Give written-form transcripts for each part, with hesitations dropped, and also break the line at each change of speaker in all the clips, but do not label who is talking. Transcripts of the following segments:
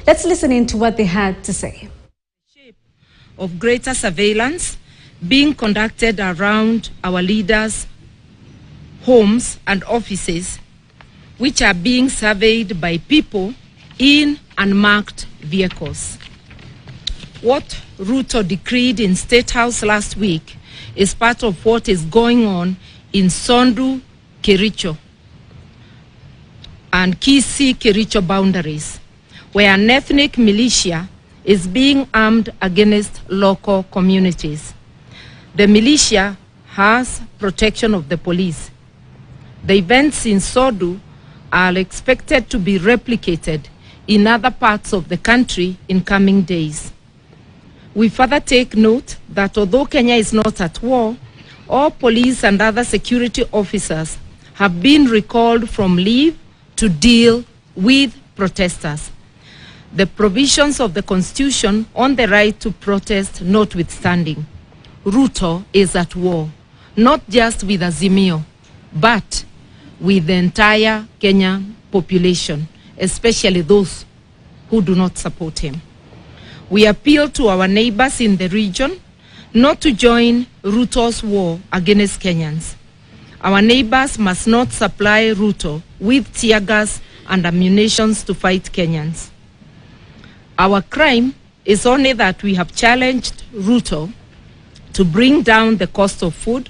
Let's listen in to what they had to say.
Of greater surveillance being conducted around our leaders' homes and offices, which are being surveyed by people in unmarked vehicles. What Ruto decreed in State House last week is part of what is going on in Sondu, Kericho, and Kisii, Kericho boundaries, where an ethnic militia is being armed against local communities. The militia has protection of the police. The events in Sondu are expected to be replicated in other parts of the country in coming days. We further take note that although Kenya is not at war, all police and other security officers have been recalled from leave to deal with protesters. The provisions of the Constitution on the right to protest notwithstanding, Ruto is at war, not just with Azimio, but with the entire Kenyan population, especially those who do not support him. We appeal to our neighbors in the region not to join Ruto's war against Kenyans. Our neighbors must not supply Ruto with tear gas and ammunition to fight Kenyans. Our crime is only that we have challenged Ruto to bring down the cost of food,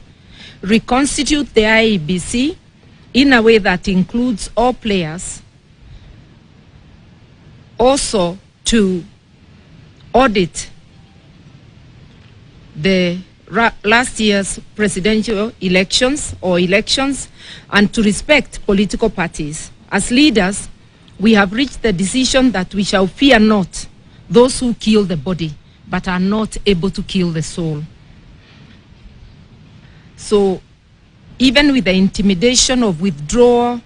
reconstitute the IEBC in a way that includes all players, also to audit the last year's presidential elections, and to respect political parties. As leaders, we have reached the decision that we shall fear not those who kill the body, but are not able to kill the soul. So, even with the intimidation of withdrawal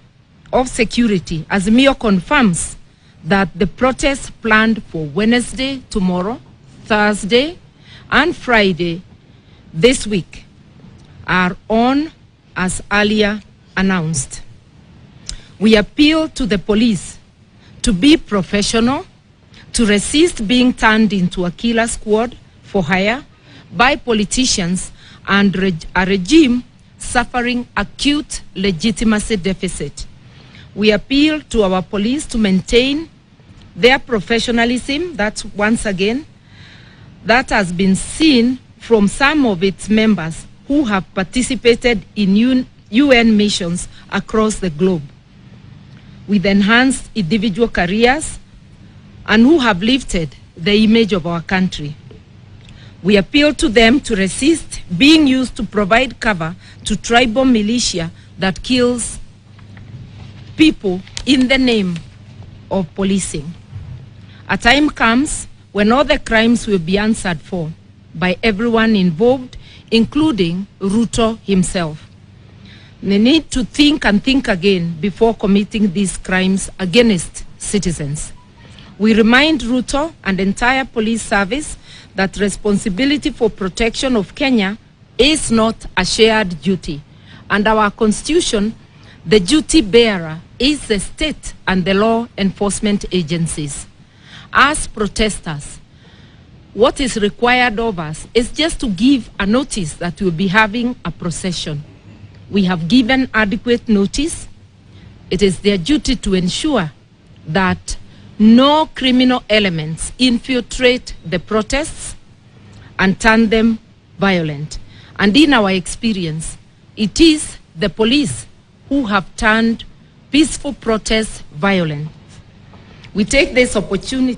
of security, Azimio confirms that the protests planned for Wednesday, tomorrow, Thursday, and Friday this week are on as earlier announced. We appeal to the police to be professional, to resist being turned into a killer squad for hire by politicians and a regime suffering acute legitimacy deficit. We appeal to our police to maintain their professionalism, that once again, that has been seen from some of its members who have participated in UN missions across the globe, with enhanced individual careers and who have lifted the image of our country. We appeal to them to resist being used to provide cover to tribal militia that kills people in the name of policing. A time comes when all the crimes will be answered for by everyone involved, including Ruto himself. They need to think and think again before committing these crimes against citizens. We remind Ruto and the entire police service that responsibility for protection of Kenya is not a shared duty. Under our constitution, the duty bearer is the state and the law enforcement agencies. As protesters, what is required of us is just to give a notice that we'll be having a procession. We have given adequate notice. It is their duty to ensure that no criminal elements infiltrate the protests and turn them violent. And in our experience, it is the police who have turned peaceful protests violent. We take this opportunity